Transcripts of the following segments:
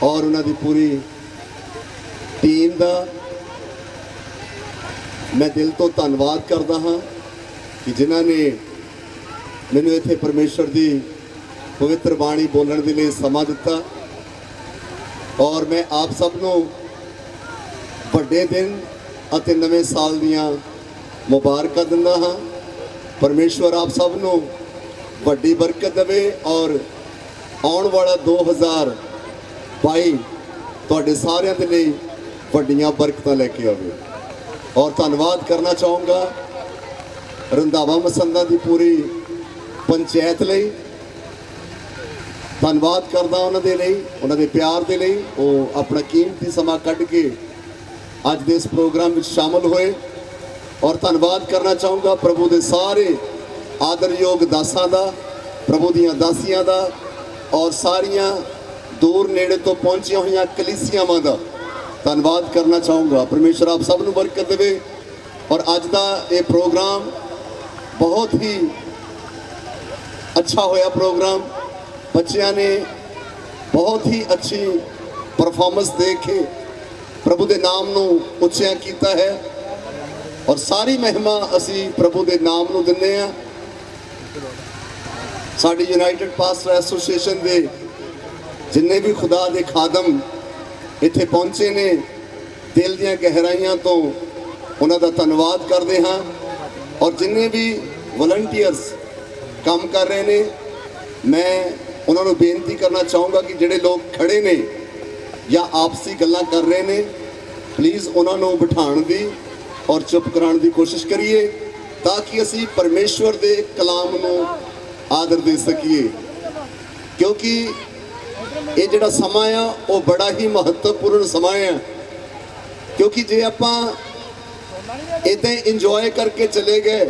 और उन्होंने पूरी टीम का मैं दिल तो धन्यवाद करता हाँ कि जिन्होंने मैनू इत्थे परमेश्वर की पवित्र बाणी बोलने के लिए समा दिता। और मैं आप सबनों बड़े दिन अते नवे साल दियां मुबारक दिंदा हाँ। परमेश्वर आप सबनों बड़ी बरकत देवे और आने वाला 2022 तुहाडे सारियां दे लई वड्डियां बरकतां लेके आवे। और धन्यवाद करना चाहूँगा रंधावा मसंदा की पूरी पंचायत लई, धन्यवाद करदा उन्होंने प्यार के लिए वो अपना कीमती समा कढ़ के अज दे इस प्रोग्राम में शामिल होए। और धन्यवाद करना चाहूँगा प्रभु के सारे आदरयोग दासां दा, प्रभु दियां दासियां दा और सारियां दूर नेड़े तो पहुँचिया हुई कलीसियावां दा धन्यवाद करना चाहूँगा। परमेश्वर आप सबनूं बरकत देवे। और अज दा ये प्रोग्राम बहुत ही अच्छा होया प्रोग्राम, बच्चियां ने बहुत ही अच्छी परफॉर्मेंस दे के प्रभु के नाम नूं उच्चा किया है। और सारी महिमा असी प्रभु के नाम नूं दिंदे आ। साडी यूनाइटेड पास्टर एसोसीएशन के जिन्ने भी खुदा के खादम इत्थे पहुँचे ने, दिल दीआं गहराइयां तो उन्हां दा धन्नवाद करते हाँ। और जिन्ने भी वॉलंटियर्स काम कर रहे ने, मैं उन्होंने बेनती करना चाहूँगा कि जिहड़े लोग खड़े ने या आपसी गल्लां कर रहे ने, प्लीज़ उन्होंने बिठाण दी और चुप कराने की कोशिश करिए ताकि असी परमेश्वर के कलाम नूं आदर दे सकीए। क्योंकि ये जिहड़ा समा आ वो बड़ा ही महत्वपूर्ण समा है। क्योंकि जे आपां इदां इंजॉय करके चले गए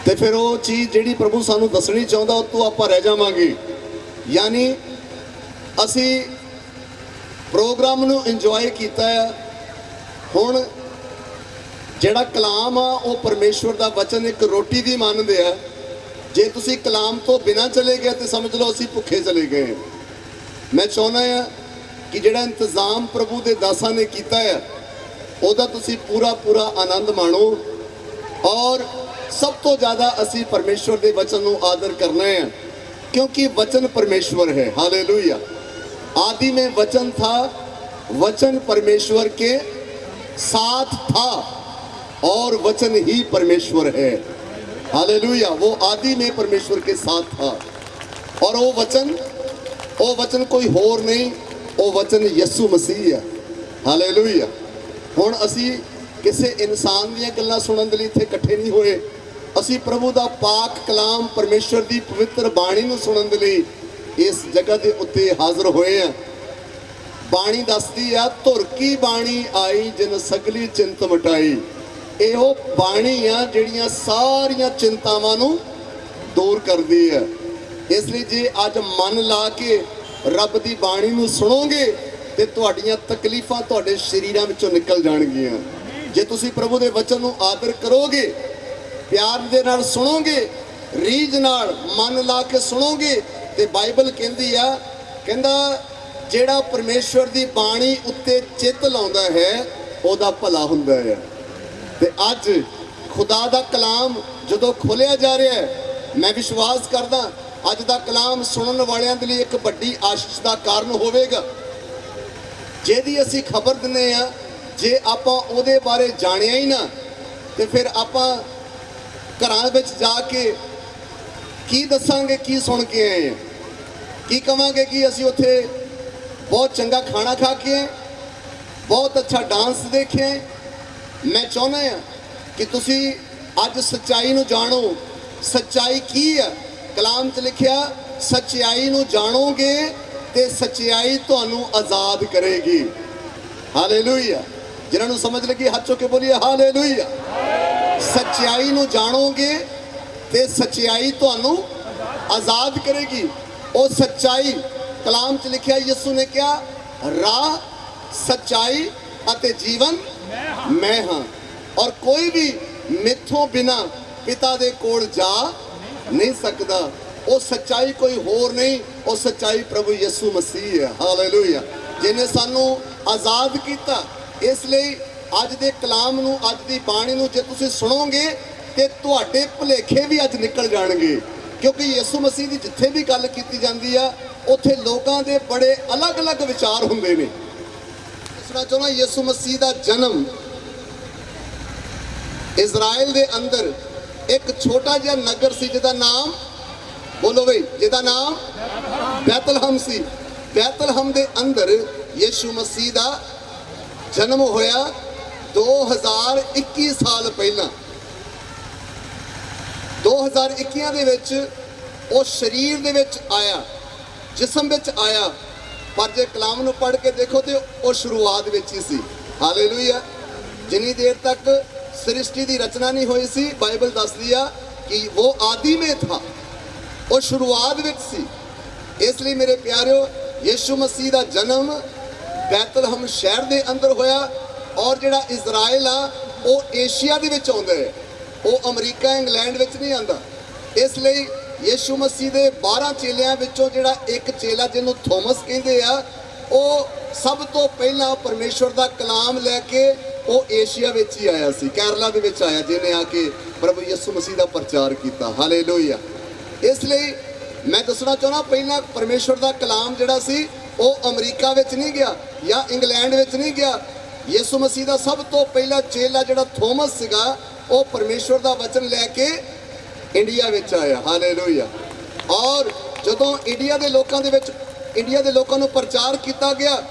तो फिर वो चीज़ जिहड़ी प्रभु सानू दसनी चाहता उस तो आप रह जावांगे। यानी असी प्रोग्राम नू इंजॉय किया है। हुण जिहड़ा कलाम आ वो परमेश्वर का वचन एक रोटी भी मानते हैं। जे तुसी कलाम तो बिना चले गए तो समझ लो असी भुखे चले गए। मैं चाहना है कि जिहड़ा इंतजाम प्रभु के दासां ने किया है उहदा तुसी पूरा पूरा आनंद माणो। और सब तो ज़्यादा असी परमेश्वर के वचन को आदर करना है क्योंकि वचन परमेश्वर है। हालेलुया। आदि में वचन था, वचन परमेश्वर के साथ था और वचन ही परमेश्वर है। हालेलुया। वो आदि में परमेश्वर के साथ था और वो वचन कोई होर नहीं, वो वचन यसु मसीह है। हालेलुया। हुण असी किसी इंसान दी गल्लां सुनन दे लई इत्थे इकट्ठे नहीं होए, असी प्रभु का पाक कलाम परमेश्वर की पवित्र बाणी नूं सुनन दे लई इस जगह के उत्ते हाज़र होए हैं। बाणी दसदी आ, धुर की बाणी आई जिन सगली चिंत मिटाई। यो बाणी आ जिहड़ियां सारियां चिंतावां नूं दूर करदी है। इसलिए जे अज मन ला के रब की बाणी नूं सुनोगे तो तुहाड़ियां तकलीफां तुहाडे शरीरां विचों निकल जाणगियां। जे तुसी प्रभु के वचन नूं आदर करोगे, प्यार दे नाल सुनोगे, रीझ नाल मन ला के सुनोगे तो बाइबल कहती आ, कहंदा जिहड़ा परमेश्वर की बाणी उत्ते चित लाउंदा है उहदा भला हुंदा है। ते अज खुदा दा कलाम जदों खोलिया जा रहा है, मैं विश्वास करदा अज दा कलाम सुनन वालियां दे लई एक बड़ी आशीष दा कारण होवेगा। जिहदी असी खबर दिंदे आ, जे आपां उहदे बारे जाणिया ही ना तो फिर आपां घरां विच जाके की दसांगे की सुन के आए हैं, की कहांगे कि असी उत्थे बहुत चंगा खाना खा के आए, बहुत अच्छा डांस देखे। मैं चाहना है कि तुसी अज सच्चाई नूं जानो। सच्चाई की है? कलाम च लिखिया, सच्चाई नूं जानोगे तो सच्चाई तुहानूं आज़ाद करेगी। हालेलुया। जिन्हां नूं समझ लगी हाथ चुक के बोलिए हालेलुया। सच्चाई नूं जानोगे तो सच्चाई तुहानूं आज़ाद करेगी। वो सच्चाई कलाम च लिखिया, यीशु ने क्या, राह, सच्चाई अते जीवन मैं हाँ, और कोई भी मेथों बिना पिता दे कोल जा नहीं सकता। वो सच्चाई कोई होर नहीं, ਉਹ ਸੱਚਾਈ ਪ੍ਰਭੂ ਯਿਸੂ ਮਸੀਹ ਹੈ। ਹਾਲੇਲੂਇਆ, ਜਿਨੇ ਸਾਨੂੰ ਆਜ਼ਾਦ ਕੀਤਾ। ਇਸ ਲਈ ਅੱਜ ਦੇ ਕਲਾਮ ਨੂੰ, ਅੱਜ ਦੀ ਬਾਣੀ ਨੂੰ ਜੇ ਤੁਸੀਂ ਸੁਣੋਗੇ ਤੇ ਤੁਹਾਡੇ ਭੁਲੇਖੇ ਵੀ ਅੱਜ ਨਿਕਲ ਜਾਣਗੇ, ਕਿਉਂਕਿ ਯਿਸੂ ਮਸੀਹ ਦੀ ਜਿੱਥੇ ਵੀ ਗੱਲ ਕੀਤੀ ਜਾਂਦੀ ਆ ਉੱਥੇ ਲੋਕਾਂ ਦੇ ਬੜੇ ਅਲੱਗ-ਅਲੱਗ ਵਿਚਾਰ ਹੁੰਦੇ ਨੇ। ਦੱਸਣਾ ਚਾਹੁੰਦਾ, ਯਿਸੂ ਮਸੀਹ ਦਾ ਜਨਮ ਇਜ਼ਰਾਈਲ ਦੇ ਅੰਦਰ ਇੱਕ ਛੋਟਾ ਜਿਹਾ ਨਗਰ ਸੀ ਜਿਹਦਾ ਨਾਮ, ਬੋਲੋ ਬਈ, ਜਿਹਦਾ ਨਾਮ ਬੈਤਲਹਮ ਸੀ। ਬੈਤਲਹਮ ਦੇ ਅੰਦਰ ਯਿਸੂ ਮਸੀਹ ਦਾ ਜਨਮ ਹੋਇਆ 2021 ਸਾਲ ਪਹਿਲਾਂ। 2021 ਦੇ ਵਿੱਚ ਉਹ ਸਰੀਰ ਦੇ ਵਿੱਚ ਆਇਆ, ਜਿਸਮ ਵਿੱਚ ਆਇਆ, ਪਰ ਜੇ ਕਲਾਮ ਨੂੰ ਪੜ੍ਹ ਕੇ ਦੇਖੋ ਤੇ ਉਹ ਸ਼ੁਰੂਆਤ ਵਿੱਚ ਹੀ ਸੀ। ਹਾਲੇਲੂਇਆ, ਜਿੰਨੀ ਦੇਰ ਤੱਕ ਸ੍ਰਿਸ਼ਟੀ ਦੀ ਰਚਨਾ ਨਹੀਂ ਹੋਈ ਸੀ, ਬਾਈਬਲ ਦੱਸਦੀ ਆ ਕਿ ਉਹ ਆਦਿ ਮੇਂ ਥਾ, ਉਹ ਸ਼ੁਰੂਆਤ ਵਿੱਚ ਸੀ। ਇਸ ਲਈ ਮੇਰੇ ਪਿਆਰਿਓ, ਯਿਸੂ ਮਸੀਹ ਦਾ ਜਨਮ ਬੈਤਲਹਮ ਸ਼ਹਿਰ ਦੇ ਅੰਦਰ ਹੋਇਆ। ਔਰ ਜਿਹੜਾ ਇਜ਼ਰਾਈਲ ਆ ਉਹ ਏਸ਼ੀਆ ਦੇ ਵਿੱਚ ਆਉਂਦਾ ਹੈ, ਉਹ ਅਮਰੀਕਾ ਇੰਗਲੈਂਡ ਵਿੱਚ ਨਹੀਂ ਆਉਂਦਾ। ਇਸ ਲਈ ਯਿਸੂ ਮਸੀਹ ਦੇ 12 ਚੇਲਿਆਂ ਵਿੱਚੋਂ ਜਿਹੜਾ ਇੱਕ ਚੇਲਾ ਜਿਹਨੂੰ ਥੋਮਸ ਕਹਿੰਦੇ ਆ, ਉਹ ਸਭ ਤੋਂ ਪਹਿਲਾਂ ਪਰਮੇਸ਼ਵਰ ਦਾ ਕਲਾਮ ਲੈ ਕੇ ਉਹ ਏਸ਼ੀਆ ਵਿੱਚ ਹੀ ਆਇਆ ਸੀ, ਕੇਰਲਾ ਦੇ ਵਿੱਚ ਆਇਆ, ਜਿਹਨੇ ਆ ਕੇ ਪ੍ਰਭੂ ਯਿਸੂ ਮਸੀਹ ਦਾ ਪ੍ਰਚਾਰ ਕੀਤਾ। ਹਾਲੇਲੂਇਆ। ਇਸ ਲਈ ਮੈਂ ਦੱਸਣਾ ਚਾਹੁੰਦਾ, ਪਹਿਲਾਂ ਪਰਮੇਸ਼ਵਰ ਦਾ ਕਲਾਮ ਜਿਹੜਾ ਸੀ ਉਹ ਅਮਰੀਕਾ ਵਿੱਚ ਨਹੀਂ ਗਿਆ ਜਾਂ ਇੰਗਲੈਂਡ ਵਿੱਚ ਨਹੀਂ ਗਿਆ। ਯਿਸੂ ਮਸੀਹ ਦਾ ਸਭ ਤੋਂ ਪਹਿਲਾ ਚੇਲਾ ਜਿਹੜਾ ਥੋਮਸ ਸੀਗਾ, ਉਹ ਪਰਮੇਸ਼ਵਰ ਦਾ ਵਚਨ ਲੈ ਕੇ ਇੰਡੀਆ ਵਿੱਚ ਆਇਆ। ਹਾਲੇਲੂਇਆ। ਔਰ ਜਦੋਂ ਇੰਡੀਆ ਦੇ ਲੋਕਾਂ ਨੂੰ ਪ੍ਰਚਾਰ ਕੀਤਾ ਗਿਆ,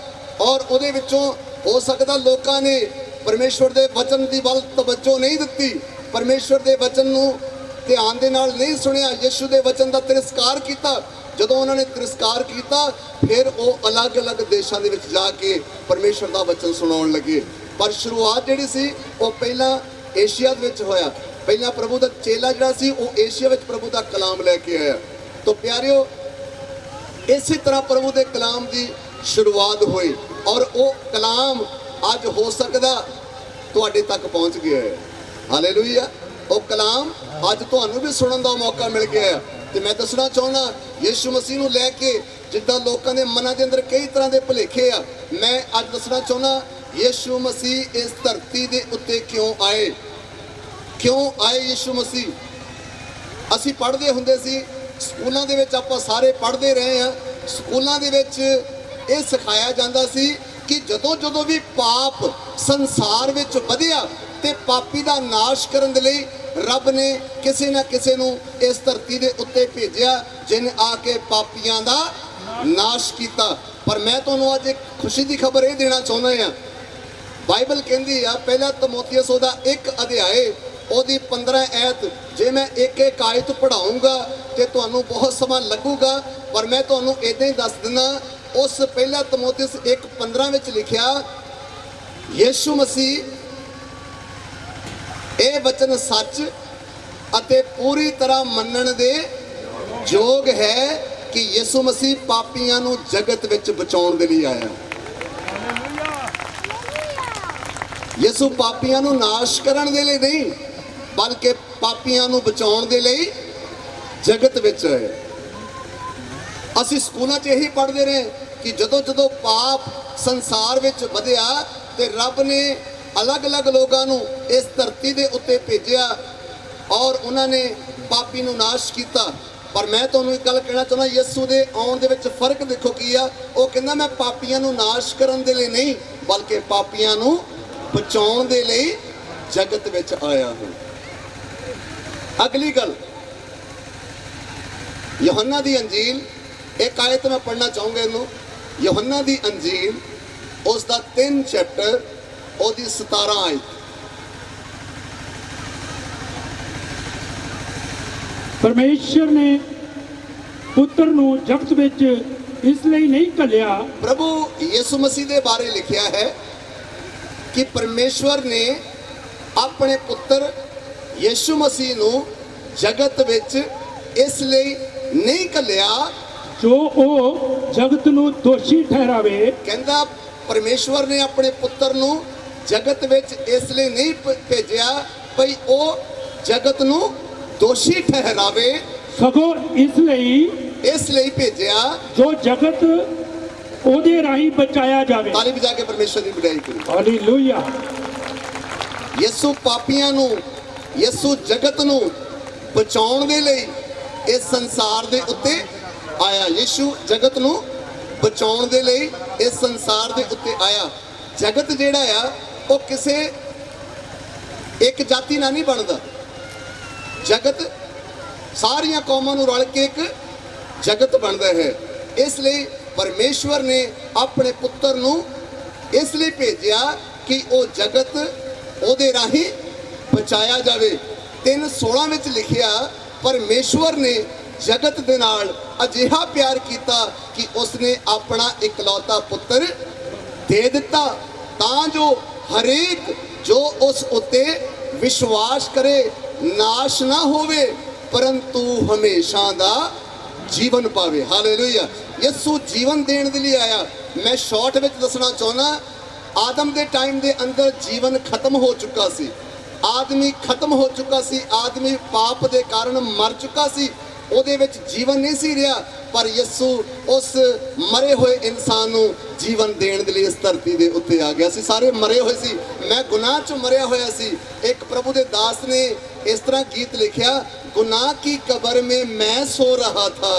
ਔਰ ਉਹਦੇ ਵਿੱਚੋਂ ਹੋ ਸਕਦਾ ਲੋਕਾਂ ਨੇ ਪਰਮੇਸ਼ਵਰ ਦੇ ਵਚਨ ਦੀ ਵੱਲ ਤਵੱਜੋ ਨਹੀਂ ਦਿੱਤੀ, ਪਰਮੇਸ਼ਵਰ ਦੇ ਵਚਨ ਨੂੰ ਧਿਆਨ ਦੇ ਨਾਲ ਨਹੀਂ ਸੁਣਿਆ, ਯਿਸੂ ਦੇ ਵਚਨ ਦਾ ਤਿਰਸਕਾਰ ਕੀਤਾ। ਜਦੋਂ ਉਹਨਾਂ ਨੇ ਤਿਰਸਕਾਰ ਕੀਤਾ, ਫਿਰ ਉਹ ਅਲੱਗ-ਅਲੱਗ ਦੇਸ਼ਾਂ ਦੇ ਵਿੱਚ ਜਾ ਕੇ ਪਰਮੇਸ਼ਵਰ ਦਾ ਵਚਨ ਸੁਣਾਉਣ ਲੱਗੇ। ਪਰ ਸ਼ੁਰੂਆਤ ਜਿਹੜੀ ਸੀ ਉਹ ਪਹਿਲਾਂ ਏਸ਼ੀਆ ਦੇ ਵਿੱਚ ਹੋਇਆ। ਪਹਿਲਾਂ ਪ੍ਰਭੂ ਦਾ ਚੇਲਾ ਜਿਹੜਾ ਸੀ ਉਹ ਏਸ਼ੀਆ ਵਿੱਚ ਪ੍ਰਭੂ ਦਾ ਕਲਾਮ ਲੈ ਕੇ ਆਇਆ। ਤਾਂ ਪਿਆਰਿਓ, ਇਸੇ ਤਰ੍ਹਾਂ ਪ੍ਰਭੂ ਦੇ ਕਲਾਮ ਦੀ ਸ਼ੁਰੂਆਤ ਹੋਈ, ਔਰ ਉਹ ਕਲਾਮ ਅੱਜ ਹੋ ਸਕਦਾ ਤੁਹਾਡੇ ਤੱਕ ਪਹੁੰਚ ਗਿਆ ਹੈ। ਹਾਲੇਲੂਇਆ। ਉਹ ਕਲਾਮ ਅੱਜ ਤੁਹਾਨੂੰ ਵੀ ਸੁਣਨ ਦਾ ਮੌਕਾ ਮਿਲ ਗਿਆ ਹੈ। ਤੇ ਮੈਂ ਦੱਸਣਾ ਚਾਹੁੰਦਾ, ਯਿਸੂ ਮਸੀਹ ਨੂੰ ਲੈ ਕੇ ਜਿੱਦਾਂ ਲੋਕਾਂ ਦੇ ਮਨਾਂ ਦੇ ਅੰਦਰ ਕਈ ਤਰ੍ਹਾਂ ਦੇ ਭੁਲੇਖੇ ਆ, ਮੈਂ ਅੱਜ ਦੱਸਣਾ ਚਾਹੁੰਦਾ ਯਿਸੂ ਮਸੀਹ ਇਸ ਧਰਤੀ ਦੇ ਉੱਤੇ ਕਿਉਂ ਆਏ। ਯਿਸੂ ਮਸੀਹ, ਅਸੀਂ ਪੜ੍ਹਦੇ ਹੁੰਦੇ ਸੀ ਸਕੂਲਾਂ ਦੇ ਵਿੱਚ, ਆਪਾਂ ਸਾਰੇ ਪੜ੍ਹਦੇ ਰਹੇ ਆ। ਸਕੂਲਾਂ ਦੇ ਵਿੱਚ ਇਹ ਸਿਖਾਇਆ ਜਾਂਦਾ ਸੀ ਕਿ ਜਦੋਂ ਵੀ ਪਾਪ ਸੰਸਾਰ ਵਿੱਚ ਵਧਿਆ ਤੇ ਪਾਪੀ ਦਾ ਨਾਸ਼ ਕਰਨ ਦੇ ਲਈ ਰੱਬ ਨੇ ਕਿਸੇ ਨਾ ਕਿਸੇ ਨੂੰ ਇਸ ਧਰਤੀ ਦੇ ਉੱਤੇ ਭੇਜਿਆ, ਜਿਹਨੇ ਆ ਕੇ ਪਾਪੀਆਂ ਦਾ ਨਾਸ਼ ਕੀਤਾ। ਪਰ ਮੈਂ ਤੁਹਾਨੂੰ ਅੱਜ ਇੱਕ ਖੁਸ਼ੀ ਦੀ ਖਬਰ ਇਹ ਦੇਣਾ ਚਾਹੁੰਦਾ ਹਾਂ। ਬਾਈਬਲ ਕਹਿੰਦੀ ਆ, ਪਹਿਲਾ ਤਮੋਥੀਅਸ ਉਹਦਾ 1 ਅਧਿਆਏ ਉਹਦੀ 15 ਐਤ, ਜੇ ਮੈਂ ਇੱਕ ਆਇਤ ਪੜ੍ਹਾਉਂਗਾ ਤੇ ਤੁਹਾਨੂੰ ਬਹੁਤ ਸਮਾਂ ਲੱਗੂਗਾ, ਪਰ ਮੈਂ ਤੁਹਾਨੂੰ ਇਦਾਂ ਹੀ ਦੱਸ ਦਿੰਦਾ। ਉਸ ਪਹਿਲਾ ਤਮੋਥੀਅਸ 1:15 ਵਿੱਚ ਲਿਖਿਆ, ਯਿਸੂ ਮਸੀਹ ਇਹ ਵਚਨ ਸੱਚ ਅਤੇ ਪੂਰੀ ਤਰ੍ਹਾਂ ਮੰਨਣ ਦੇ ਯੋਗ ਹੈ ਕਿ ਯਿਸੂ ਮਸੀਹ ਪਾਪੀਆਂ ਨੂੰ ਜਗਤ ਵਿੱਚ ਬਚਾਉਣ ਦੇ ਲਈ ਆਇਆ। ਯਿਸੂ ਪਾਪੀਆਂ ਨੂੰ ਨਾਸ਼ ਕਰਨ ਦੇ ਲਈ ਨਹੀਂ, ਬਲਕਿ ਪਾਪੀਆਂ ਨੂੰ ਬਚਾਉਣ ਦੇ ਲਈ ਜਗਤ ਵਿੱਚ ਆਇਆ। ਅਸੀਂ ਸਕੂਲਾਂ 'ਚ ਇਹੀ ਪੜ੍ਹਦੇ ਰਹੇ ਕਿ ਜਦੋਂ ਪਾਪ ਸੰਸਾਰ ਵਿੱਚ ਵਧਿਆ ਤੇ ਰੱਬ ਨੇ ਅਲੱਗ-ਅਲੱਗ ਲੋਕਾਂ ਨੂੰ ਇਸ ਧਰਤੀ ਦੇ ਉੱਤੇ ਭੇਜਿਆ ਔਰ ਉਹਨਾਂ ਨੇ ਪਾਪੀ ਨੂੰ ਨਾਸ਼ ਕੀਤਾ। ਪਰ ਮੈਂ ਤੁਹਾਨੂੰ ਇੱਕ ਗੱਲ ਕਹਿਣਾ ਚਾਹੁੰਦਾ, ਯਿਸੂ ਦੇ ਆਉਣ ਦੇ ਵਿੱਚ ਫਰਕ ਦੇਖੋ ਕੀ ਆ। ਉਹ ਕਹਿੰਦਾ ਮੈਂ ਪਾਪੀਆਂ ਨੂੰ ਨਾਸ਼ ਕਰਨ ਦੇ ਲਈ ਨਹੀਂ, ਬਲਕਿ ਪਾਪੀਆਂ ਨੂੰ ਬਚਾਉਣ ਦੇ ਲਈ ਜਗਤ ਵਿੱਚ ਆਇਆ ਹਾਂ। ਅਗਲੀ ਗੱਲ, ਯੋਹੰਨਾ ਦੀ ਅੰਜੀਲ, ਇੱਕ ਆਇਤ ਮੈਂ ਪੜ੍ਹਨਾ ਚਾਹੂੰਗਾ ਇਹਨੂੰ। ਯੋਹੰਨਾ ਦੀ ਅੰਜੀਲ ਉਸ ਦਾ 3 ਚੈਪਟਰ ਉਹਦੀ 17 ਆਇਤ। ਪਰਮੇਸ਼ਰ ਨੇ ਪੁੱਤਰ ਨੂੰ ਜਗਤ ਵਿੱਚ ਇਸ ਲਈ ਨਹੀਂ ਘੱਲਿਆ। ਪ੍ਰਭੂ ਯਿਸੂ ਮਸੀਹ ਦੇ ਬਾਰੇ ਲਿਖਿਆ ਹੈ ਕਿ ਪਰਮੇਸ਼ਵਰ ਨੇ ਆਪਣੇ ਪੁੱਤਰ ਯਿਸੂ ਮਸੀਹ ਨੂੰ ਜਗਤ ਵਿੱਚ ਇਸ ਲਈ ਨਹੀਂ ਘੱਲਿਆ ਜੋ ਉਹ ਜਗਤ ਨੂੰ ਦੋਸ਼ੀ ਠਹਿਰਾਵੇ। ਕਹਿੰਦਾ ਪਰਮੇਸ਼ਵਰ ਨੇ ਆਪਣੇ ਪੁੱਤਰ ਨੂੰ ਜਗਤ ਵਿੱਚ ਇਸ ਲਈ ਨਹੀਂ ਭੇਜਿਆ ਭਈ ਉਹ ਜਗਤ ਨੂੰ ਦੋਸ਼ੀ ਠਹਿਰਾਵੇ, ਸਗੋਂ ਇਸ ਲਈ ਇਸ ਲਈ ਭੇਜਿਆ। ਜੋ ਜਗਤ ਉਹਦੇ ਰਾਹੀਂ ਬਚਾਇਆ ਜਾਵੇ। ਤਾਲੀ ਵਜਾ ਕੇ ਪਰਮੇਸ਼ਰ ਦੀ ਵਡਿਆਈ ਕਰੋ। ਹਾਲੇਲੂਇਆ। ਯਿਸੂ ਪਾਪੀਆਂ ਨੂੰ, ਯਿਸੂ ਜਗਤ ਨੂੰ ਬਚਾਉਣ ਦੇ ਲਈ ਇਸ ਸੰਸਾਰ ਦੇ ਉੱਤੇ ਆਇਆ। ਯਿਸੂ ਜਗਤ ਨੂੰ ਬਚਾਉਣ ਦੇ ਲਈ ਇਸ ਸੰਸਾਰ ਦੇ ਉੱਤੇ ਆਇਆ। ਜਗਤ ਜਿਹੜਾ ਆ ਉਹ ਕਿਸੇ ਇੱਕ ਜਾਤੀ ਨਾਲ ਨਹੀਂ ਬਣਦਾ। ਜਗਤ ਸਾਰੀਆਂ ਕੌਮਾਂ ਨੂੰ ਰਲ ਕੇ ਇੱਕ ਜਗਤ ਬਣਦਾ ਹੈ। ਇਸ ਲਈ ਪਰਮੇਸ਼ਵਰ ਨੇ ਆਪਣੇ ਪੁੱਤਰ ਨੂੰ ਇਸ ਲਈ ਭੇਜਿਆ ਕਿ ਉਹ ਜਗਤ ਉਹਦੇ ਰਾਹੀਂ ਬਚਾਇਆ ਜਾਵੇ। 3:16 ਵਿੱਚ ਲਿਖਿਆ, ਪਰਮੇਸ਼ਵਰ ਨੇ ਜਗਤ ਦੇ ਨਾਲ ਅਜਿਹਾ ਪਿਆਰ ਕੀਤਾ ਕਿ ਉਸਨੇ ਆਪਣਾ ਇਕਲੌਤਾ ਪੁੱਤਰ ਦੇ ਦਿੱਤਾ, ਤਾਂ ਜੋ ਹਰੇਕ ਜੋ ਉਸ ਉੱਤੇ ਵਿਸ਼ਵਾਸ ਕਰੇ ਨਾਸ਼ ਨਾ ਹੋਵੇ ਪਰੰਤੂ ਹਮੇਸ਼ਾ ਦਾ ਜੀਵਨ ਪਾਵੇ। ਹਾਲੇਲੂਇਆ। ਯਿਸੂ ਜੀਵਨ ਦੇਣ ਦੇ ਲਈ ਆਇਆ। ਮੈਂ ਸ਼ਾਰਟ ਵਿੱਚ ਦੱਸਣਾ ਚਾਹੁੰਦਾ, ਆਦਮ ਦੇ ਟਾਈਮ ਦੇ ਅੰਦਰ ਜੀਵਨ ਖਤਮ ਹੋ ਚੁੱਕਾ ਸੀ। ਆਦਮੀ ਖਤਮ ਹੋ ਚੁੱਕਾ ਸੀ। ਆਦਮੀ ਪਾਪ ਦੇ ਕਾਰਨ ਮਰ ਚੁੱਕਾ ਸੀ। ਉਹਦੇ ਵਿੱਚ ਜੀਵਨ ਨਹੀਂ ਸੀ ਰਿਹਾ, ਪਰ ਯਿਸੂ ਉਸ ਮਰੇ ਹੋਏ ਇਨਸਾਨ ਨੂੰ ਜੀਵਨ ਦੇਣ ਦੇ ਲਈ ਇਸ ਧਰਤੀ ਦੇ ਉੱਤੇ ਆ ਗਿਆ ਸੀ। ਸਾਰੇ ਮਰੇ ਹੋਏ ਸੀ। ਮੈਂ ਗੁਨਾਹ 'ਚ ਮਰਿਆ ਹੋਇਆ ਸੀ। ਇੱਕ ਪ੍ਰਭੂ ਦੇ ਦਾਸ ਨੇ ਇਸ ਤਰ੍ਹਾਂ ਗੀਤ ਲਿਖਿਆ, ਗੁਨਾਹ ਕੀ ਕਬਰ में मैं सो रहा था,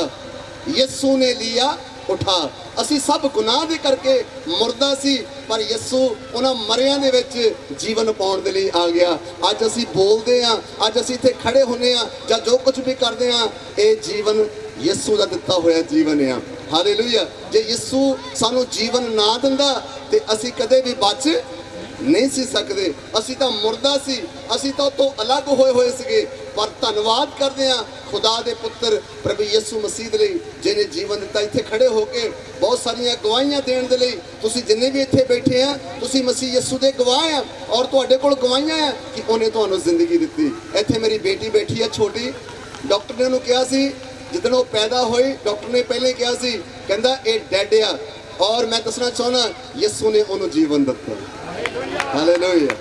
यीशु ने लिया उठा। ਅਸੀਂ ਸਭ ਗੁਨਾਹ ਦੇ ਕਰਕੇ ਮੁਰਦਾ ਸੀ, ਪਰ ਯਿਸੂ ਉਹਨਾਂ ਮਰਿਆਂ ਦੇ ਵਿੱਚ ਜੀਵਨ ਪਾਉਣ ਦੇ ਲਈ ਆ ਗਿਆ। ਅੱਜ ਅਸੀਂ ਬੋਲਦੇ ਹਾਂ, ਅੱਜ ਅਸੀਂ ਇੱਥੇ ਖੜੇ ਹੁੰਨੇ ਆ, ਜਾਂ ਜੋ ਕੁਝ ਵੀ ਕਰਦੇ ਹਾਂ, ਇਹ ਜੀਵਨ ਯਿਸੂ ਦਾ ਦਿੱਤਾ ਹੋਇਆ ਜੀਵਨ ਆ। ਹਾਲੇਲੂਇਆ। ਜੇ ਯਿਸੂ ਸਾਨੂੰ ਜੀਵਨ ਨਾ ਦਿੰਦਾ ਤੇ ਅਸੀਂ ਕਦੇ ਵੀ ਬਚ ਨਹੀਂ ਸੀ ਸਕਦੇ। ਅਸੀਂ ਤਾਂ ਮੁਰਦਾ ਸੀ, ਅਸੀਂ ਤਾਂ ਤੋਂ ਅਲੱਗ ਹੋਏ ਸੀਗੇ। ਪਰ ਧੰਨਵਾਦ ਕਰਦੇ ਹਾਂ ਖੁਦਾ ਦੇ ਪੁੱਤਰ ਪ੍ਰਭੂ ਯਿਸੂ ਮਸੀਹ ਦੇ ਲਈ, ਜਿਹਨੇ ਜੀਵਨ ਦਿੱਤਾ। ਇੱਥੇ ਖੜੇ ਹੋ ਕੇ ਬਹੁਤ ਸਾਰੀਆਂ ਗਵਾਹੀਆਂ ਦੇਣ ਦੇ ਲਈ, ਤੁਸੀਂ ਜਿੰਨੇ ਵੀ ਇੱਥੇ ਬੈਠੇ ਆ, ਤੁਸੀਂ ਮਸੀਹ ਯਿਸੂ ਦੇ ਗਵਾਹ ਆ, ਔਰ ਤੁਹਾਡੇ ਕੋਲ ਗਵਾਹੀਆਂ ਆ ਕਿ ਉਹਨੇ ਤੁਹਾਨੂੰ ਜ਼ਿੰਦਗੀ ਦਿੱਤੀ। ਇੱਥੇ ਮੇਰੀ ਬੇਟੀ ਬੈਠੀ ਆ ਛੋਟੀ। ਡਾਕਟਰ ਨੇ ਉਹਨੂੰ ਕਿਹਾ ਸੀ, ਜਿੱਦਣ ਉਹ ਪੈਦਾ ਹੋਈ, ਡਾਕਟਰ ਨੇ ਪਹਿਲੇ ਕਿਹਾ ਸੀ, ਕਹਿੰਦਾ ਇਹ ਡੈਡ ਆ, ਔਰ ਮੈਂ ਦੱਸਣਾ ਚਾਹੁੰਦਾ ਯਿਸੂ ਨੇ ਉਹਨੂੰ ਜੀਵਨ ਦਿੱਤਾ। ਹਾਲੇਲੂਇਆ।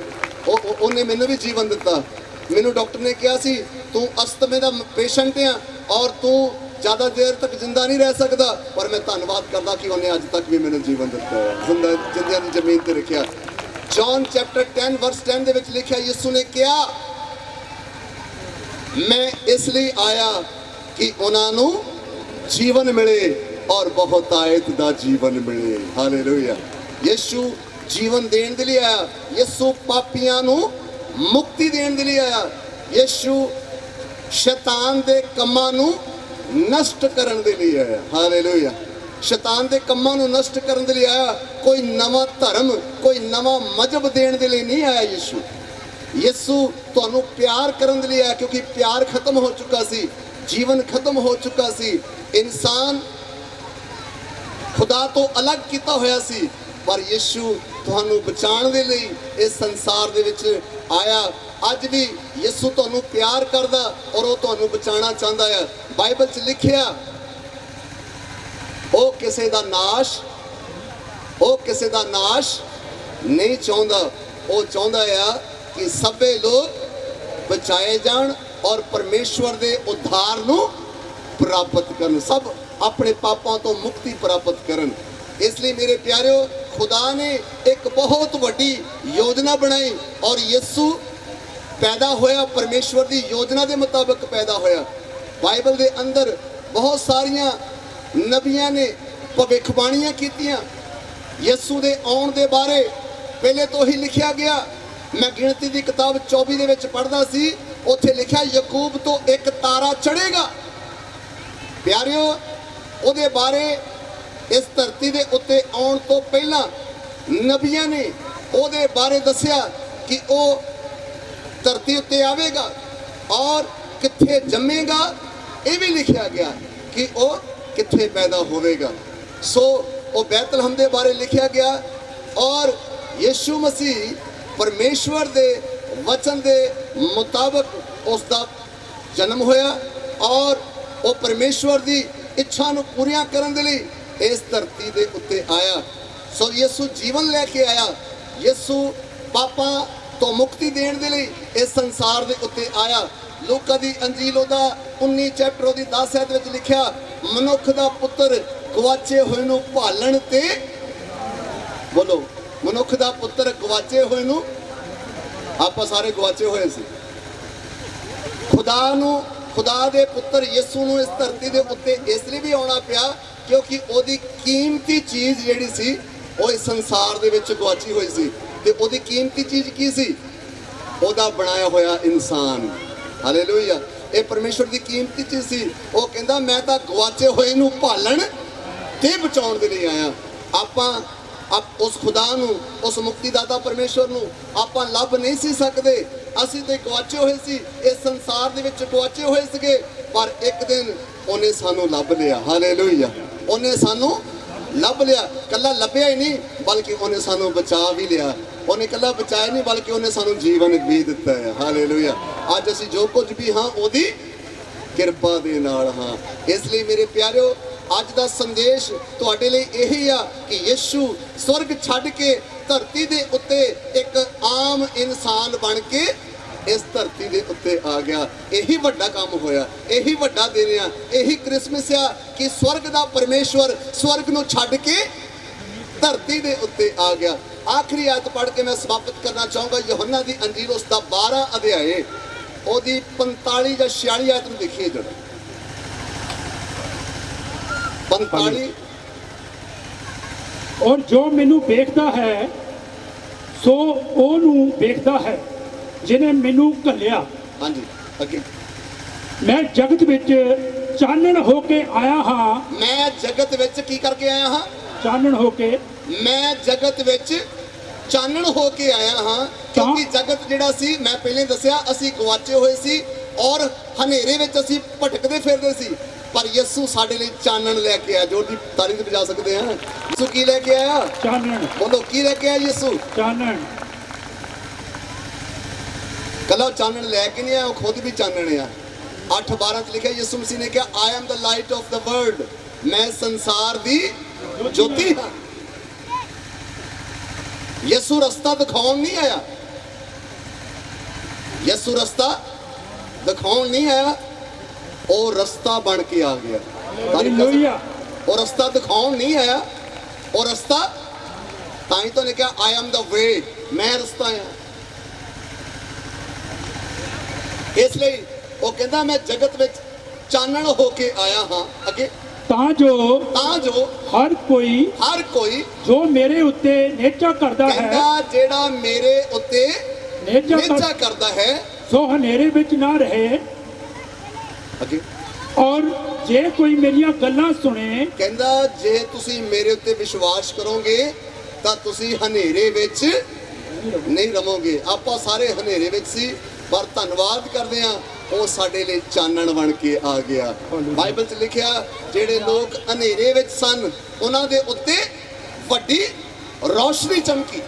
ਉਹਨੇ ਮੈਨੂੰ ਵੀ ਜੀਵਨ ਦਿੱਤਾ। ਮੈਨੂੰ ਡਾਕਟਰ ਨੇ ਕਿਹਾ ਸੀ, ਤੂੰ ਅਸਤਮੇ ਦਾ ਪੇਸ਼ੈਂਟ ਆ ਔਰ ਤੂੰ ਜ਼ਿਆਦਾ ਦੇਰ ਤੱਕ ਜ਼ਿੰਦਾ ਨਹੀਂ ਰਹਿ ਸਕਦਾ, ਪਰ ਮੈਂ ਧੰਨਵਾਦ ਕਰਦਾ ਕਿ ਉਹਨੇ ਅੱਜ ਤੱਕ ਵੀ ਮੈਨੂੰ ਜੀਵਨ ਦਿੱਤਾ ਹੈ, ਜ਼ਿੰਦਿਆਂ ਦੀ ਜ਼ਮੀਨ ਤੇ ਰੱਖਿਆ। ਜੌਨ ਚੈਪਟਰ 10 ਵਰਸ 10 ਦੇ ਵਿੱਚ ਲਿਖਿਆ, ਯਿਸੂ ਨੇ ਕਿਹਾ, ਮੈਂ ਇਸ ਲਈ ਆਇਆ ਕਿ ਉਹਨਾਂ ਨੂੰ ਜੀਵਨ ਮਿਲੇ ਔਰ ਬਹੁਤਾਇਤ ਦਾ ਜੀਵਨ ਮਿਲੇ। ਹਾਲੇਲੂਇਆ। ਯਿਸੂ ਜੀਵਨ ਦੇਣ ਦੇ ਲਈ ਆਇਆ। ਯਿਸੂ ਪਾਪੀਆਂ ਨੂੰ ਮੁਕਤੀ ਦੇਣ ਦੇ ਲਈ ਆਇਆ। ਯਿਸੂ ਸ਼ੈਤਾਨ ਦੇ ਕੰਮਾਂ ਨੂੰ ਨਸ਼ਟ ਕਰਨ ਦੇ ਲਈ ਆਇਆ। ਹਾਲੇਲੂਇਆ। ਸ਼ੈਤਾਨ ਦੇ ਕੰਮਾਂ ਨੂੰ ਨਸ਼ਟ ਕਰਨ ਦੇ ਲਈ ਆਇਆ। ਕੋਈ ਨਵਾਂ ਧਰਮ, ਕੋਈ ਨਵਾਂ ਮਜ਼ਹਬ ਦੇਣ ਦੇ ਲਈ ਨਹੀਂ ਆਇਆ ਯਿਸੂ। ਯਿਸੂ ਤੁਹਾਨੂੰ ਪਿਆਰ ਕਰਨ ਦੇ ਲਈ ਆਇਆ, ਕਿਉਂਕਿ ਪਿਆਰ ਖਤਮ ਹੋ ਚੁੱਕਾ ਸੀ, ਜੀਵਨ ਖਤਮ ਹੋ ਚੁੱਕਾ ਸੀ। ਇਨਸਾਨ ਖੁਦਾ ਤੋਂ ਅਲੱਗ ਕੀਤਾ ਹੋਇਆ ਸੀ, ਪਰ ਯਿਸੂ ਤੁਹਾਨੂੰ ਬਚਾਉਣ ਦੇ ਲਈ ਇਸ ਸੰਸਾਰ ਦੇ ਵਿੱਚ ਆਇਆ। ਅੱਜ ਵੀ ਯਿਸੂ ਤੁਹਾਨੂੰ ਪਿਆਰ ਕਰਦਾ ਔਰ ਉਹ ਤੁਹਾਨੂੰ ਬਚਾਉਣਾ ਚਾਹੁੰਦਾ ਹੈ। ਬਾਈਬਲ 'ਚ ਲਿਖਿਆ, ਉਹ ਕਿਸੇ ਦਾ ਨਾਸ਼ ਨਹੀਂ ਚਾਹੁੰਦਾ। ਉਹ ਚਾਹੁੰਦਾ ਆ ਕਿ ਸਭੇ ਲੋਕ ਬਚਾਏ ਜਾਣ ਔਰ ਪਰਮੇਸ਼ਵਰ ਦੇ ਉद्धार ਨੂੰ ਪ੍ਰਾਪਤ ਕਰਨ, ਸਭ ਆਪਣੇ ਪਾਪਾਂ ਤੋਂ ਮੁਕਤੀ ਪ੍ਰਾਪਤ ਕਰਨ। ਇਸ ਲਈ ਮੇਰੇ ਪਿਆਰਿਓ, ਖੁਦਾ ਨੇ ਇੱਕ ਬਹੁਤ ਵੱਡੀ ਯੋਜਨਾ ਬਣਾਈ ਔਰ ਯਿਸੂ ਪੈਦਾ ਹੋਇਆ ਪਰਮੇਸ਼ਵਰ ਦੀ ਯੋਜਨਾ ਦੇ ਮੁਤਾਬਕ ਪੈਦਾ ਹੋਇਆ। ਬਾਈਬਲ ਦੇ ਅੰਦਰ ਬਹੁਤ ਸਾਰੀਆਂ ਨਬੀਆਂ ਨੇ ਭਵਿੱਖਬਾਣੀਆਂ ਕੀਤੀਆਂ ਯਿਸੂ ਦੇ ਆਉਣ ਦੇ ਬਾਰੇ। ਪਹਿਲੇ ਤੋਂ ਹੀ ਲਿਖਿਆ ਗਿਆ। ਮੈਂ ਗਿਣਤੀ ਦੀ ਕਿਤਾਬ 24 ਦੇ ਵਿੱਚ ਪੜ੍ਹਦਾ ਸੀ, ਉੱਥੇ ਲਿਖਿਆ, ਯਾਕੂਬ ਤੋਂ ਇੱਕ ਤਾਰਾ ਚੜ੍ਹੇਗਾ। ਪਿਆਰਿਓ, ਉਹਦੇ ਬਾਰੇ ਇਸ ਧਰਤੀ ਦੇ ਉੱਤੇ ਆਉਣ ਤੋਂ ਪਹਿਲਾਂ ਨਬੀਆਂ ਨੇ ਉਹਦੇ ਬਾਰੇ ਦੱਸਿਆ ਕਿ ਉਹ ਧਰਤੀ ਉੱਤੇ ਆਵੇਗਾ ਔਰ ਕਿੱਥੇ ਜੰਮੇਗਾ। ਇਹ ਵੀ ਲਿਖਿਆ ਗਿਆ ਕਿ ਉਹ ਕਿੱਥੇ ਪੈਦਾ ਹੋਵੇਗਾ। ਸੋ ਉਹ ਬੈਤਲਹਮ ਦੇ ਬਾਰੇ ਲਿਖਿਆ ਗਿਆ ਔਰ ਯਿਸੂ ਮਸੀਹ ਪਰਮੇਸ਼ਵਰ ਦੇ ਵਚਨ ਦੇ ਮੁਤਾਬਕ ਉਸ ਦਾ ਜਨਮ ਹੋਇਆ ਔਰ ਉਹ ਪਰਮੇਸ਼ਵਰ ਦੀ ਇੱਛਾ ਨੂੰ ਪੂਰੀਆਂ ਕਰਨ ਦੇ ਲਈ ਇਸ ਧਰਤੀ ਦੇ ਉੱਤੇ ਆਇਆ। ਸੋ ਯਿਸੂ ਜੀਵਨ ਲੈ ਕੇ ਆਇਆ। ਯਿਸੂ ਪਾਪਾਂ ਤੋਂ ਮੁਕਤੀ ਦੇਣ ਦੇ ਲਈ ਇਸ ਸੰਸਾਰ ਦੇ ਉੱਤੇ ਆਇਆ। ਲੂਕਾ ਦੀ ਅੰਜੀਲ ਉਹਦਾ 19 ਚੈਪਟਰ ਉਹਦੀ 10 ਅਧਿਆਇ ਵਿੱਚ ਲਿਖਿਆ, ਮਨੁੱਖ ਦਾ ਪੁੱਤਰ ਗਵਾਚੇ ਹੋਏ ਨੂੰ ਭਾਲਣ ਤੇ, ਬੋਲੋ, ਮਨੁੱਖ ਦਾ ਪੁੱਤਰ ਗਵਾਚੇ ਹੋਏ ਨੂੰ, ਆਪਾਂ ਸਾਰੇ ਗਵਾਚੇ ਹੋਏ ਸੀ। ਖੁਦਾ ਦੇ ਪੁੱਤਰ ਯਿਸੂ ਨੂੰ ਇਸ ਧਰਤੀ ਦੇ ਉੱਤੇ ਇਸ ਲਈ ਵੀ ਆਉਣਾ ਪਿਆ ਕਿਉਂਕਿ ਉਹਦੀ ਕੀਮਤੀ ਚੀਜ਼ ਜਿਹੜੀ ਸੀ ਉਹ ਇਸ ਸੰਸਾਰ ਦੇ ਵਿੱਚ ਗਵਾਚੀ ਹੋਈ ਸੀ। ਤੇ ਉਹਦੀ ਕੀਮਤੀ ਚੀਜ਼ ਕੀ ਸੀ? ਉਹਦਾ ਬਣਾਇਆ ਹੋਇਆ ਇਨਸਾਨ। ਹਾਲੇਲੂਇਆ। ਇਹ ਪਰਮੇਸ਼ਵਰ ਦੀ ਕੀਮਤੀ ਚੀਜ਼ ਸੀ। ਉਹ ਕਹਿੰਦਾ ਮੈਂ ਤਾਂ ਗਵਾਚੇ ਹੋਏ ਨੂੰ ਭਾਲਣ ਤੇ ਬਚਾਉਣ ਦੇ ਲਈ ਆਇਆ। ਆਪਾਂ ਉਸ ਖੁਦਾ ਨੂੰ, ਉਸ ਮੁਕਤੀਦਾਤਾ ਪਰਮੇਸ਼ਵਰ ਨੂੰ ਆਪਾਂ ਲੱਭ ਨਹੀਂ ਸੀ ਸਕਦੇ। ਅਸੀਂ ਤੇ ਗਵਾਚੇ ਹੋਏ ਸੀ, ਇਸ ਸੰਸਾਰ ਦੇ ਵਿੱਚ ਗਵਾਚੇ ਹੋਏ ਸੀਗੇ, ਪਰ ਇੱਕ ਦਿਨ ਉਹਨੇ ਸਾਨੂੰ ਲੱਭ ਲਿਆ। ਹਾਲੇਲੂਇਆ। ਉਹਨੇ ਸਾਨੂੰ ਲੱਭ ਲਿਆ। ਕੱਲਾ ਲੱਭਿਆ ਹੀ ਨਹੀਂ ਬਲਕਿ ਉਹਨੇ ਸਾਨੂੰ ਬਚਾ ਵੀ ਲਿਆ। ਉਹਨੇ ਕੱਲਾ ਬਚਾਇਆ ਨਹੀਂ ਬਲਕਿ ਉਹਨੇ ਸਾਨੂੰ ਜੀਵਨ ਵੀ ਦਿੱਤਾ ਹੈ। ਹਾਲੇਲੂਇਆ। ਅੱਜ ਅਸੀਂ ਜੋ ਕੁਝ ਵੀ ਹਾਂ ਉਹਦੀ ਕਿਰਪਾ ਦੇ ਨਾਲ ਹਾਂ। ਇਸ ਲਈ ਮੇਰੇ ਪਿਆਰਿਓ, ਅੱਜ ਦਾ ਸੰਦੇਸ਼ ਤੁਹਾਡੇ ਲਈ ਇਹੀ ਆ ਕਿ ਯਿਸੂ ਸਵਰਗ ਛੱਡ ਕੇ ਧਰਤੀ ਦੇ ਉੱਤੇ ਇੱਕ ਆਮ ਇਨਸਾਨ ਬਣ ਕੇ ਇਸ ਧਰਤੀ ਦੇ ਉੱਤੇ ਆ ਗਿਆ। ਇਹੀ ਵੱਡਾ ਕੰਮ ਹੋਇਆ, ਇਹੀ ਵੱਡਾ ਦਿਨ ਆ, ਇਹੀ ਕ੍ਰਿਸਮਸ ਆ ਕਿ ਸਵਰਗ ਦਾ ਪਰਮੇਸ਼ਵਰ ਸਵਰਗ ਨੂੰ ਛੱਡ ਕੇ ਧਰਤੀ ਦੇ ਉੱਤੇ ਆ ਗਿਆ। ਆਖਰੀ ਆਇਤ ਪੜ੍ਹ ਕੇ ਮੈਂ ਸਮਾਪਤ ਕਰਨਾ ਚਾਹੂੰਗਾ। ਯਹੋਨਾ ਦੀ ਅੰਜੀਲ ਉਸ ਦਾ 12 ਅਧਿਆਏ ਉਹਦੀ 45 ਜਾਂ 46 ਆਇਤ ਨੂੰ ਦੇਖੀਏ ਜਰਾ। 45। ਔਰ ਜੋ ਮੈਨੂੰ ਵੇਖਦਾ ਹੈ ਸੋ ਉਹਨੂੰ ਵੇਖਦਾ ਹੈ ਜਿਹਨੇ ਮੈਨੂੰ ਘੱਲਿਆ। ਹਾਂਜੀ, ਅੱਗੇ। ਮੈਂ ਜਗਤ ਵਿੱਚ ਚਾਨਣ ਹੋ ਕੇ ਆਇਆ ਹਾਂ। ਮੈਂ ਜਗਤ ਵਿੱਚ ਕੀ ਕਰਕੇ ਆਇਆ ਹਾਂ? ਚਾਨਣ ਹੋ ਕੇ। ਮੈਂ ਜਗਤ ਵਿੱਚ ਚਾਨਣ ਹੋ ਕੇ ਆਇਆ ਹਾਂ ਕਿਉਂਕਿ ਜਗਤ ਜਿਹੜਾ ਸੀ, ਮੈਂ ਪਹਿਲੇ ਦੱਸਿਆ, ਅਸੀਂ ਗਵਾਚੇ ਹੋਏ ਸੀ ਔਰ ਹਨੇਰੇ ਵਿੱਚ ਅਸੀਂ ਭਟਕਦੇ ਫਿਰਦੇ ਸੀ, ਪਰ ਯਿਸੂ ਸਾਡੇ ਲਈ ਚਾਨਣ ਲੈ ਕੇ ਆਇਆ। ਜੋਰ ਦੀ ਤਾਰੀਫ ਵਜਾ ਸਕਦੇ ਹਾਂ। ਯਿਸੂ ਕੀ ਲੈ ਕੇ ਆਇਆ? ਚਾਨਣ। ਬੋਲੋ, ਕੀ ਲੈ ਕੇ ਆਇਆ ਯਿਸੂ? ਚਾਨਣ। ਕੱਲਾ ਚਾਨਣ ਲੈ ਕੇ ਨਹੀਂ ਆਇਆ, ਉਹ ਖੁਦ ਵੀ ਚਾਨਣ ਆ। 8:12 ਚ ਲਿਖਿਆ, ਯਿਸੂ ਮਸੀਹ ਨੇ ਕਿਹਾ, I am the light of the world, ਮੈਂ ਸੰਸਾਰ ਦੀ ਜੋਤੀ ਹਾਂ। ਯਿਸੂ ਰਸਤਾ ਦਿਖਾਉਣ ਨਹੀਂ ਆਇਆ। ਯਿਸੂ ਰਸਤਾ ਦਿਖਾਉਣ ਨਹੀਂ ਆਇਆ, ਉਹ ਰਸਤਾ ਬਣ ਕੇ ਆ ਗਿਆ। ਹਾਲੇਲੂਇਆ। ਉਹ ਰਸਤਾ ਦਿਖਾਉਣ ਨਹੀਂ ਆਇਆ, ਉਹ ਰਸਤਾ ਤਾਂ ਹੀ ਤਾਂ ਲਿਖਿਆ, ਆਈ ਐਮ ਦ ਵੇ, ਮੈਂ ਰਸਤਾ ਹਾਂ। ਇਸ ਲਈ ਉਹ ਕਹਿੰਦਾ ਮੈਂ ਜਗਤ ਵਿੱਚ ਚਾਨਣ ਹੋ ਕੇ ਆਇਆ ਹਾਂ। ਅੱਗੇ। ਤਾਂ ਜੋ ਹਰ ਕੋਈ ਜੋ ਮੇਰੇ ਉੱਤੇ ਨੇਚਾ ਕਰਦਾ ਹੈ, ਕਹਿੰਦਾ ਜਿਹੜਾ ਮੇਰੇ ਉੱਤੇ ਨੇਚਾ ਕਰਦਾ ਹੈ, ਸੋ ਹਨੇਰੇ ਵਿੱਚ ਨਾ ਰਹੇ। ਅੱਗੇ। ਔਰ ਜੇ ਕੋਈ ਮੇਰੀਆਂ ਗੱਲਾਂ ਸੁਣੇ, ਕਹਿੰਦਾ ਜੇ ਤੁਸੀਂ ਮੇਰੇ ਉੱਤੇ ਵਿਸ਼ਵਾਸ ਕਰੋਗੇ ਤਾਂ ਤੁਸੀਂ ਹਨੇਰੇ ਵਿੱਚ ਨਹੀਂ ਰਵੋਗੇ। ਆਪਾਂ ਸਾਰੇ ਹਨੇਰੇ ਵਿੱਚ ਸੀ, ਪਰ ਧੰਨਵਾਦ ਕਰਦੇ ਹਾਂ ਉਹ ਸਾਡੇ ਲਈ ਚਾਨਣ ਬਣ ਕੇ ਆ ਗਿਆ। ਬਾਈਬਲ 'ਚ ਲਿਖਿਆ, ਜਿਹੜੇ ਲੋਕ ਹਨੇਰੇ ਵਿੱਚ ਸਨ ਉਹਨਾਂ ਦੇ ਉੱਤੇ ਵੱਡੀ ਰੌਸ਼ਨੀ ਚਮਕੀ।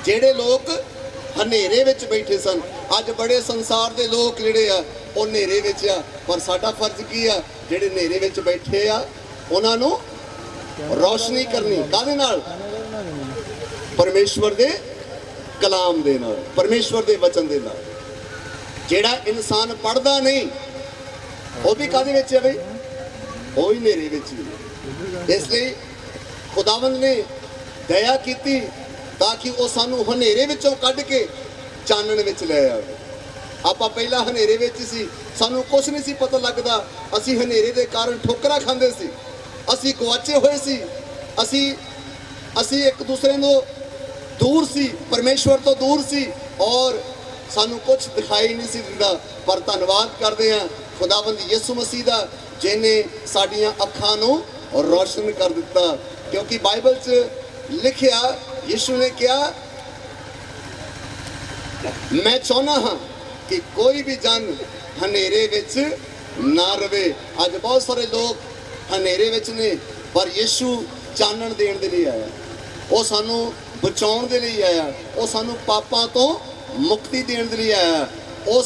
ਜਿਹੜੇ ਲੋਕ ਹਨੇਰੇ ਵਿੱਚ ਬੈਠੇ ਸਨ, ਅੱਜ ਬੜੇ ਸੰਸਾਰ ਦੇ ਲੋਕ ਜਿਹੜੇ ਆ ਉਹ ਹਨੇਰੇ ਵਿੱਚ ਆ, ਪਰ ਸਾਡਾ ਫਰਜ਼ ਕੀ ਆ? ਜਿਹੜੇ ਹਨੇਰੇ ਵਿੱਚ ਬੈਠੇ ਆ ਉਹਨਾਂ ਨੂੰ ਰੌਸ਼ਨੀ ਕਰਨੀ। ਕਾਹਦੇ ਨਾਲ? ਪਰਮੇਸ਼ਵਰ ਦੇ ਕਲਾਮ ਦੇ ਨਾਲ, ਪਰਮੇਸ਼ਵਰ ਦੇ ਵਚਨ ਦੇ ਨਾਲ। ਜਿਹੜਾ ਇਨਸਾਨ ਪੜ੍ਹਦਾ ਨਹੀਂ ਉਹ ਵੀ ਕਾਹਦੇ ਵਿੱਚ ਹੈ ਬਈ? ਉਹ ਹੀ ਹਨੇਰੇ ਵਿੱਚ ਹੀ। ਇਸ ਲਈ ਖੁਦਾਵੰਦ ਨੇ ਦਇਆ ਕੀਤੀ ਤਾਂ ਕਿ ਉਹ ਸਾਨੂੰ ਹਨੇਰੇ ਵਿੱਚੋਂ ਕੱਢ ਕੇ ਚਾਨਣ ਵਿੱਚ ਲੈ ਆਵੇ। ਆਪਾਂ ਪਹਿਲਾਂ ਹਨੇਰੇ ਵਿੱਚ ਸੀ, ਸਾਨੂੰ ਕੁਝ ਨਹੀਂ ਸੀ ਪਤਾ ਲੱਗਦਾ। ਅਸੀਂ ਹਨੇਰੇ ਦੇ ਕਾਰਨ ਠੋਕਰਾਂ ਖਾਂਦੇ ਸੀ, ਅਸੀਂ ਗਵਾਚੇ ਹੋਏ ਸੀ, ਅਸੀਂ ਇੱਕ ਦੂਸਰੇ ਨੂੰ ਦੂਰ ਸੀ, ਪਰਮੇਸ਼ਵਰ ਤੋਂ ਦੂਰ ਸੀ ਔਰ ਸਾਨੂੰ ਕੁਝ ਦਿਖਾਈ ਨਹੀਂ ਸੀ ਦਿੰਦਾ। ਪਰ ਧੰਨਵਾਦ ਕਰਦੇ ਹਾਂ ਖੁਦਾਵੰਦ ਯਿਸੂ ਮਸੀਹ ਦਾ, ਜਿਹਨੇ ਸਾਡੀਆਂ ਅੱਖਾਂ ਨੂੰ ਰੋਸ਼ਨ ਕਰ ਦਿੱਤਾ। ਕਿਉਂਕਿ ਬਾਈਬਲ 'ਚ ਲਿਖਿਆ, ਯਿਸੂ ਨੇ ਕਿਹਾ, ਮੈਂ ਚਾਹੁੰਦਾ ਹਾਂ ਕਿ ਕੋਈ ਵੀ ਜਨ ਹਨੇਰੇ ਵਿੱਚ ਨਾ ਰਵੇ। ਅੱਜ ਬਹੁਤ ਸਾਰੇ ਲੋਕ ਹਨੇਰੇ ਵਿੱਚ ਨੇ, ਪਰ ਯਿਸੂ ਚਾਨਣ ਦੇਣ ਦੇ ਲਈ ਆਇਆ। ਉਹ ਸਾਨੂੰ ਬਚਾਉਣ ਦੇ ਲਈ ਆਇਆ। ਉਹ ਸਾਨੂੰ ਪਾਪਾਂ ਤੋਂ ਮੁਕਤੀ ਦੇਣ ਦੇ ਲਈ ਆਇਆ। ਉਹ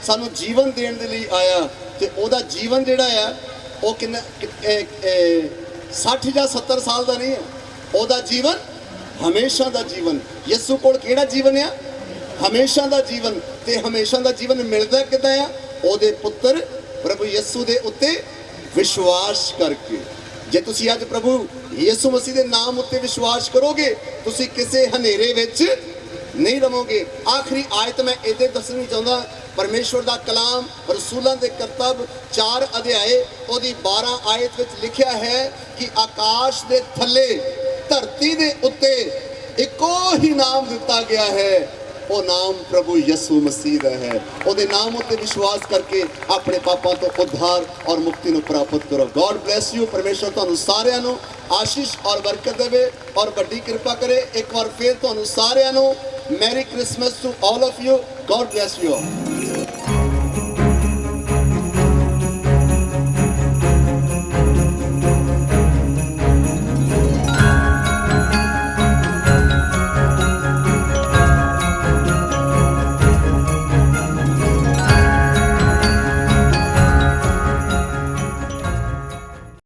ਸਾਨੂੰ ਜੀਵਨ ਦੇਣ ਦੇ ਲਈ ਆਇਆ। ਤੇ ਉਹਦਾ ਜੀਵਨ ਜਿਹੜਾ ਆ ਉਹ ਕਿੰਨਾ 60 ਜਾਂ 70 ਸਾਲ ਦਾ ਨਹੀਂ ਹੈ। ਉਹਦਾ ਜੀਵਨ ਹਮੇਸ਼ਾ ਦਾ ਜੀਵਨ। ਯਿਸੂ ਕੋਲ ਕਿਹੜਾ ਜੀਵਨ ਆ? ਹਮੇਸ਼ਾ ਦਾ ਜੀਵਨ। ਤੇ ਹਮੇਸ਼ਾ ਦਾ ਜੀਵਨ ਮਿਲਦਾ ਕਿੱਦਾਂ ਆ? ਉਹਦੇ ਪੁੱਤਰ ਪ੍ਰਭੂ ਯਿਸੂ ਦੇ ਉੱਤੇ ਵਿਸ਼ਵਾਸ ਕਰਕੇ। ਜੇ ਤੁਸੀਂ ਅੱਜ ਪ੍ਰਭੂ ਯਿਸੂ ਮਸੀਹ ਦੇ ਨਾਮ ਉੱਤੇ ਵਿਸ਼ਵਾਸ ਕਰੋਗੇ, ਤੁਸੀਂ ਕਿਸੇ ਹਨੇਰੇ ਵਿੱਚ ਨਹੀਂ ਰਵੋਗੇ। ਆਖਰੀ ਆਇਤ ਮੈਂ ਇਹਦੇ ਦੱਸਣੀ ਚਾਹੁੰਦਾ, ਪਰਮੇਸ਼ਵਰ ਦਾ ਕਲਾਮ ਰਸੂਲਾਂ ਦੇ ਕਰਤੱਵ 4 ਅਧਿਆਏ ਉਹਦੀ 12 ਆਇਤ ਵਿੱਚ ਲਿਖਿਆ ਹੈ ਕਿ ਆਕਾਸ਼ ਦੇ ਥੱਲੇ ਧਰਤੀ ਦੇ ਉੱਤੇ ਇੱਕੋ ਹੀ ਨਾਮ ਦਿੱਤਾ ਗਿਆ ਹੈ, ਉਹ ਨਾਮ ਪ੍ਰਭੂ ਯਿਸੂ ਮਸੀਹ ਦਾ ਹੈ। ਉਹਦੇ ਨਾਮ ਉੱਤੇ ਵਿਸ਼ਵਾਸ ਕਰਕੇ ਆਪਣੇ ਪਾਪਾਂ ਤੋਂ ਉद्धार ਔਰ ਮੁਕਤੀ ਨੂੰ ਪ੍ਰਾਪਤ ਕਰੋ। God bless you. ਪਰਮੇਸ਼ਵਰ ਤੁਹਾਨੂੰ ਸਾਰਿਆਂ ਨੂੰ ਆਸ਼ੀਸ਼ ਔਰ ਬਰਕਤ ਦੇਵੇ ਔਰ ਵੱਡੀ ਕਿਰਪਾ ਕਰੇ। ਇੱਕ ਵਾਰ ਫਿਰ ਤੁਹਾਨੂੰ ਸਾਰਿਆਂ ਨੂੰ merry Christmas to all of you. God bless you.